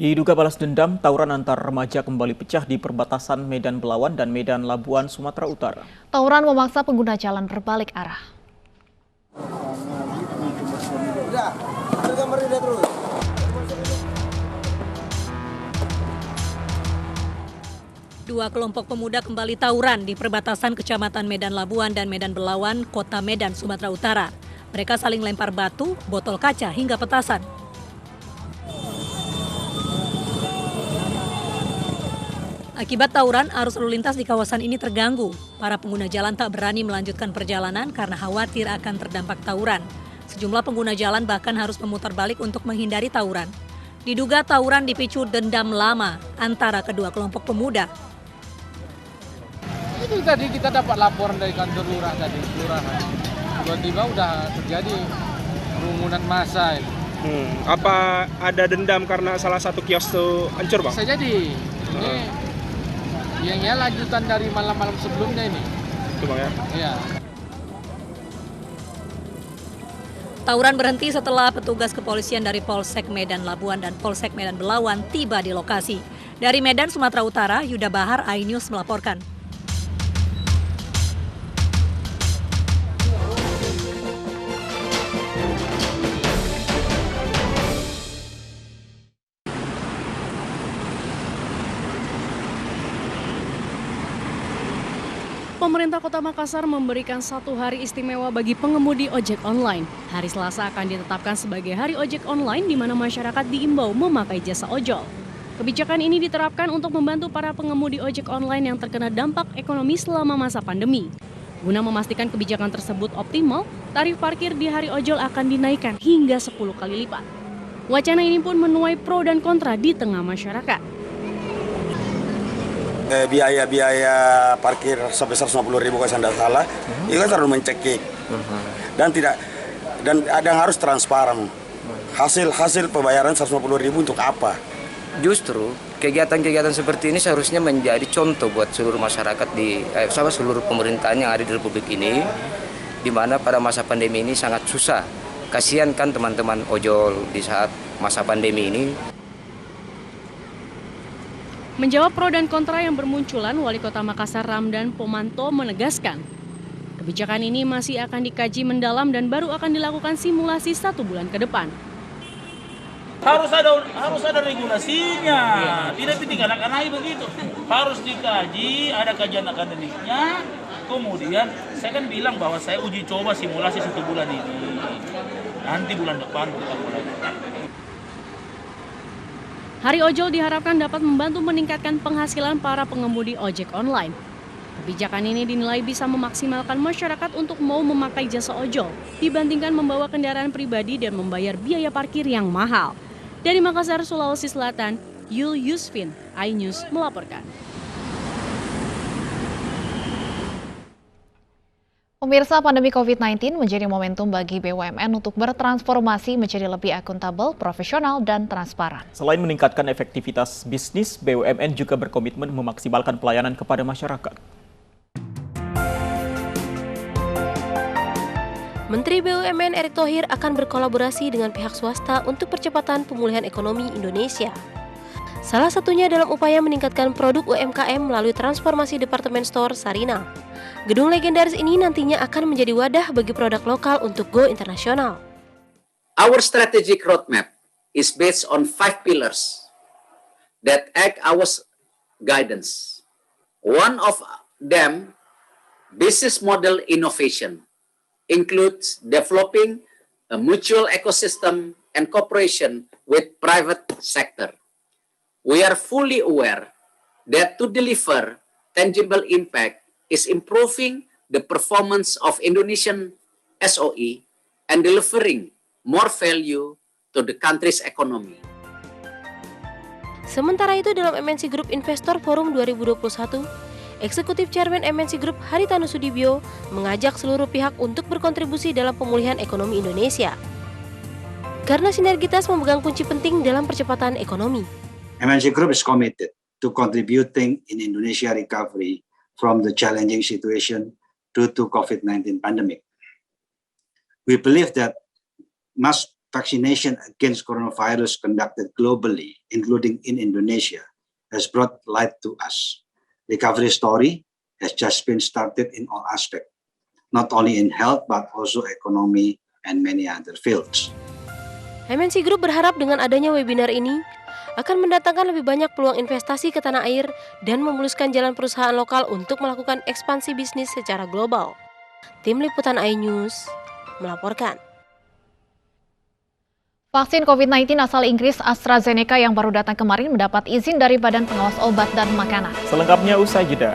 Diduga balas dendam, tawuran antar remaja kembali pecah di perbatasan Medan Belawan dan Medan Labuan, Sumatera Utara. Tawuran memaksa pengguna jalan berbalik arah. Dua kelompok pemuda kembali tawuran di perbatasan Kecamatan Medan Labuan dan Medan Belawan, Kota Medan, Sumatera Utara. Mereka saling lempar batu, botol kaca, hingga petasan. Akibat tawuran, arus lalu lintas di kawasan ini terganggu. Para pengguna jalan tak berani melanjutkan perjalanan karena khawatir akan terdampak tawuran. Sejumlah pengguna jalan bahkan harus memutar balik untuk menghindari tawuran. Diduga tawuran dipicu dendam lama antara kedua kelompok pemuda. Itu tadi kita dapat laporan dari kantor lurah tadi, kelurahan. Tiba-tiba udah terjadi kerumunan massa ini. Apa ada dendam karena salah satu kios itu hancur, Bang? Bisa jadi. Ini yang lanjutan dari malam-malam sebelumnya ini. Itu, Bang, ya? Iya. Tawuran berhenti setelah petugas kepolisian dari Polsek Medan Labuan dan Polsek Medan Belawan tiba di lokasi. Dari Medan, Sumatera Utara, Yuda Bahar, iNews melaporkan. Pemerintah Kota Makassar memberikan 1 hari istimewa bagi pengemudi ojek online. Hari Selasa akan ditetapkan sebagai hari ojek online di mana masyarakat diimbau memakai jasa ojol. Kebijakan ini diterapkan untuk membantu para pengemudi ojek online yang terkena dampak ekonomi selama masa pandemi. Guna memastikan kebijakan tersebut optimal, tarif parkir di hari ojol akan dinaikkan hingga 10 kali lipat. Wacana ini pun menuai pro dan kontra di tengah masyarakat. Biaya parkir sebesar 150.000 kalau saya tidak salah, itu kan terlalu mencekik dan ada yang harus transparan. Hasil pembayaran 150.000 untuk apa? Justru kegiatan-kegiatan seperti ini seharusnya menjadi contoh buat seluruh masyarakat seluruh pemerintahan yang ada di Republik ini, di mana pada masa pandemi ini sangat susah. Kasihan kan teman-teman ojol di saat masa pandemi ini. Menjawab pro dan kontra yang bermunculan, Wali Kota Makassar Ramdan Pomanto menegaskan, kebijakan ini masih akan dikaji mendalam dan baru akan dilakukan simulasi 1 bulan ke depan. Harus ada regulasinya, tidak anak-anak begitu. Harus dikaji, ada kajian akademiknya. Kemudian saya kan bilang bahwa saya uji coba simulasi 1 bulan ini. Nanti bulan depan kita mulai. Hari ojol diharapkan dapat membantu meningkatkan penghasilan para pengemudi ojek online. Kebijakan ini dinilai bisa memaksimalkan masyarakat untuk mau memakai jasa ojol dibandingkan membawa kendaraan pribadi dan membayar biaya parkir yang mahal. Dari Makassar, Sulawesi Selatan, Yul Yusfin, iNews melaporkan. Pemirsa, pandemi COVID-19 menjadi momentum bagi BUMN untuk bertransformasi menjadi lebih akuntabel, profesional, dan transparan. Selain meningkatkan efektivitas bisnis, BUMN juga berkomitmen memaksimalkan pelayanan kepada masyarakat. Menteri BUMN Erick Thohir akan berkolaborasi dengan pihak swasta untuk percepatan pemulihan ekonomi Indonesia. Salah satunya dalam upaya meningkatkan produk UMKM melalui transformasi departemen store Sarina. Gedung legendaris ini nantinya akan menjadi wadah bagi produk lokal untuk go internasional. Our strategic roadmap is based on 5 pillars that act as guidance. One of them, business model innovation, includes developing a mutual ecosystem and cooperation with private sector. We are fully aware that to deliver tangible impact is improving the performance of Indonesian SOE and delivering more value to the country's economy. Sementara itu dalam MNC Group Investor Forum 2021, Eksekutif Chairman MNC Group Haritanu Sudibyo mengajak seluruh pihak untuk berkontribusi dalam pemulihan ekonomi Indonesia. Karena sinergitas memegang kunci penting dalam percepatan ekonomi. MNC Group is committed to contributing in Indonesia recovery from the challenging situation due to COVID-19 pandemic. We believe that much vaccination against coronavirus conducted globally, including in Indonesia, has brought light to us. Recovery story has just been started in all aspects, not only in health but also economy and many other fields. MNC Group berharap dengan adanya webinar ini akan mendatangkan lebih banyak peluang investasi ke tanah air dan memuluskan jalan perusahaan lokal untuk melakukan ekspansi bisnis secara global. Tim Liputan iNews melaporkan. Vaksin COVID-19 asal Inggris AstraZeneca yang baru datang kemarin mendapat izin dari Badan Pengawas Obat dan Makanan. Selengkapnya usai jeda.